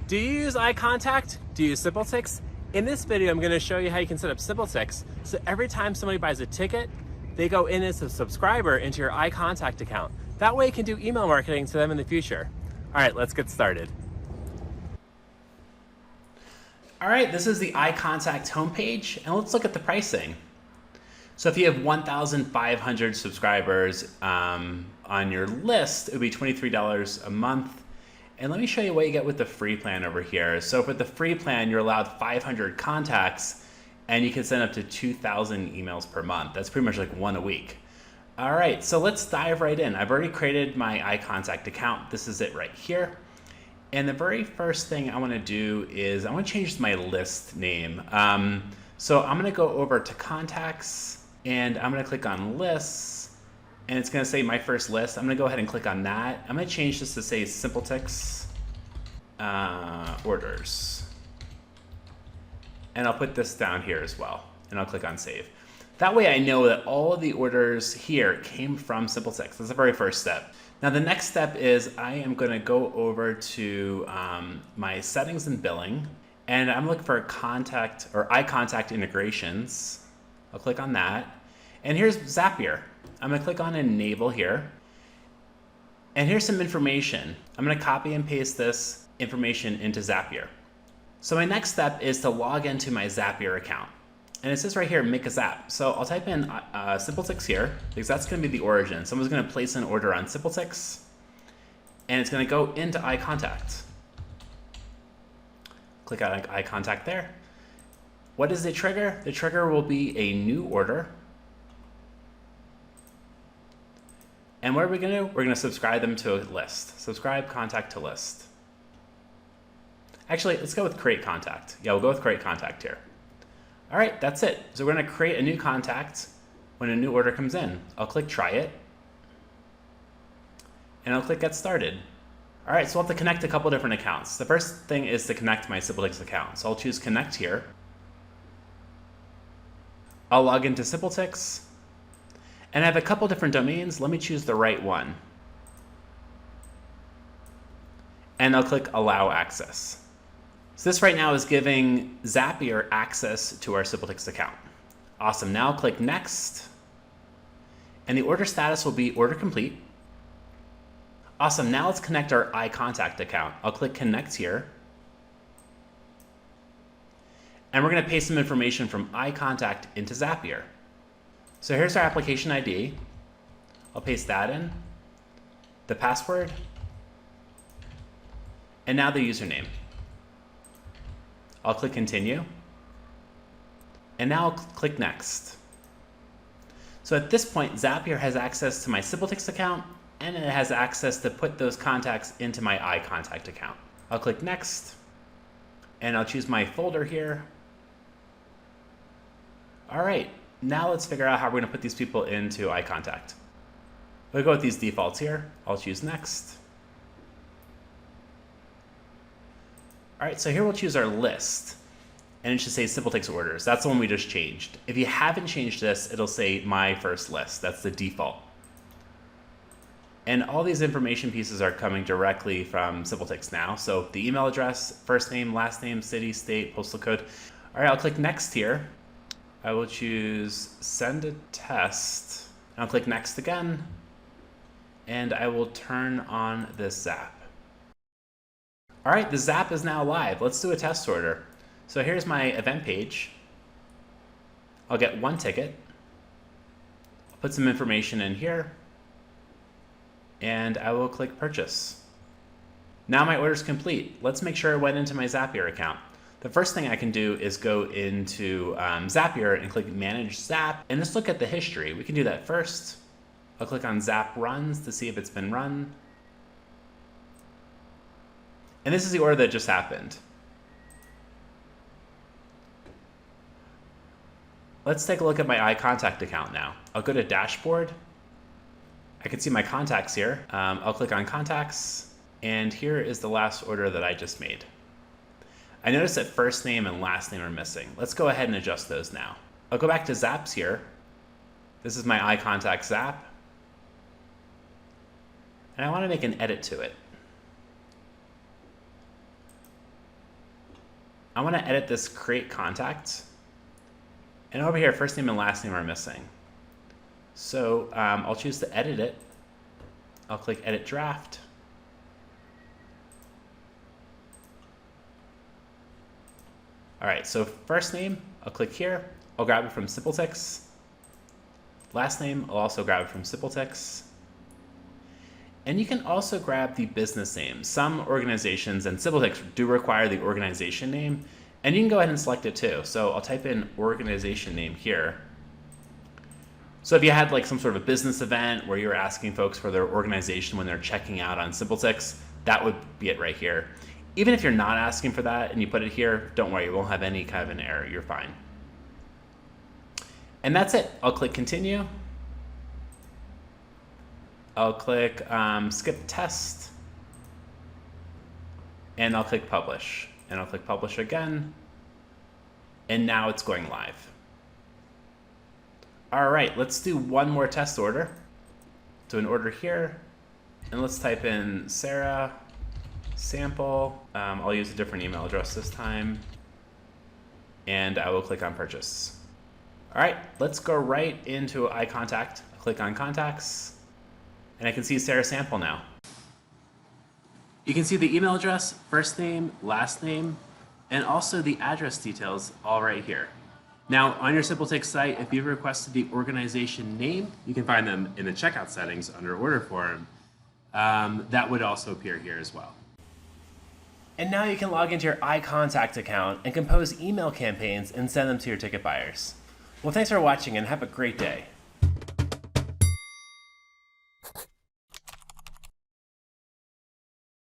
Do you use iContact? Do you use SimpleTix? In this video, I'm going to show you how you can set up SimpleTix so every time somebody buys a ticket, they go in as a subscriber into your iContact account. That way you can do email marketing to them in the future. All right, let's get started. All right, this is the iContact homepage, and let's look at the pricing. So if you have 1,500 subscribers on your list, it would be $23 a month. And let me show you what you get with the free plan over here. So for the free plan, you're allowed 500 contacts and you can send up to 2,000 emails per month. That's pretty much like one a week. All right, so let's dive right in. I've already created my iContact account. This is it right here. And the very first thing I want to do is I want to change my list name. So I'm going to go over to contacts and I'm going to click on lists. And it's going to say my first list. I'm going to go ahead and click on that. I'm going to change this to say SimpleTix orders. And I'll put this down here as well. And I'll click on save. That way I know that all of the orders here came from SimpleTix. That's the very first step. Now the next step is I am going to go over to my settings and billing. And I'm looking for contact or iContact integrations. I'll click on that. And here's Zapier. I'm going to click on enable here. And here's some information. I'm going to copy and paste this information into Zapier. So my next step is to log into my Zapier account. And it says right here, make a Zap. So I'll type in SimpleTix here because that's going to be the origin. Someone's going to place an order on SimpleTix and it's going to go into iContact. Click on iContact there. What is the trigger? The trigger will be a new order. And what are we going to do? We're going to subscribe them to a list. Subscribe contact to list. Actually, let's go with create contact. Yeah, we'll go with create contact here. All right, that's it. So we're going to create a new contact when a new order comes in. I'll click try it. And I'll click get started. All right, so I'll have to connect a couple different accounts. The first thing is to connect my SimpleTix account. So I'll choose connect here. I'll log into SimpleTix. And I have a couple different domains. Let me choose the right one. And I'll click allow access. So this right now is giving Zapier access to our SimpleTix account. Awesome, now click next. And the order status will be order complete. Awesome, now let's connect our iContact account. I'll click connect here. And we're gonna paste some information from iContact into Zapier. So here's our application ID. I'll paste that in, the password, and now the username. I'll click continue, and now I'll click next. So at this point, Zapier has access to my SimpleTix account, and it has access to put those contacts into my iContact account. I'll click next, and I'll choose my folder here. All right. Now let's figure out how we're going to put these people into iContact. We'll go with these defaults here. I'll choose next. All right, so here we'll choose our list. And it should say SimpleTix orders. That's the one we just changed. If you haven't changed this, it'll say my first list. That's the default. And all these information pieces are coming directly from SimpleTix now. So the email address, first name, last name, city, state, postal code. All right, I'll click next here. I will choose send a test. And I'll click next again. And I will turn on this Zap. All right, the Zap is now live. Let's do a test order. So here's my event page. I'll get one ticket. I'll put some information in here. And I will click purchase. Now my order is complete. Let's make sure it went into my Zapier account. The first thing I can do is go into Zapier and click Manage Zap, and let's look at the history. We can do that first. I'll click on Zap Runs to see if it's been run. And this is the order that just happened. Let's take a look at my iContact account now. I'll go to Dashboard. I can see my contacts here. I'll click on Contacts, and here is the last order that I just made. I notice that first name and last name are missing. Let's go ahead and adjust those now. I'll go back to Zaps here. This is my iContact Zap. And I want to make an edit to it. I want to edit this create contact. And over here, first name and last name are missing. So I'll choose to edit it. I'll click edit draft. All right, so first name, I'll click here. I'll grab it from SimpleTix. Last name, I'll also grab it from SimpleTix. And you can also grab the business name. Some organizations and SimpleTix do require the organization name, and you can go ahead and select it too. So I'll type in organization name here. So if you had like some sort of a business event where you're asking folks for their organization when they're checking out on SimpleTix, that would be it right here. Even if you're not asking for that and you put it here, don't worry, you won't have any kind of an error, you're fine. And that's it. I'll click continue. I'll click skip test. And I'll click publish. And I'll click publish again. And now it's going live. All right, let's do one more test order. Do an order here. And let's type in Sarah sample. I'll use a different email address this time. And I will click on purchase. All right, let's go right into iContact. Click on contacts. And I can see Sarah's sample now. You can see the email address, first name, last name, and also the address details all right here. Now, on your SimpleTix site, if you've requested the organization name, you can find them in the checkout settings under order form. That would also appear here as well. And now you can log into your iContact account and compose email campaigns and send them to your ticket buyers. Well, thanks for watching and have a great day.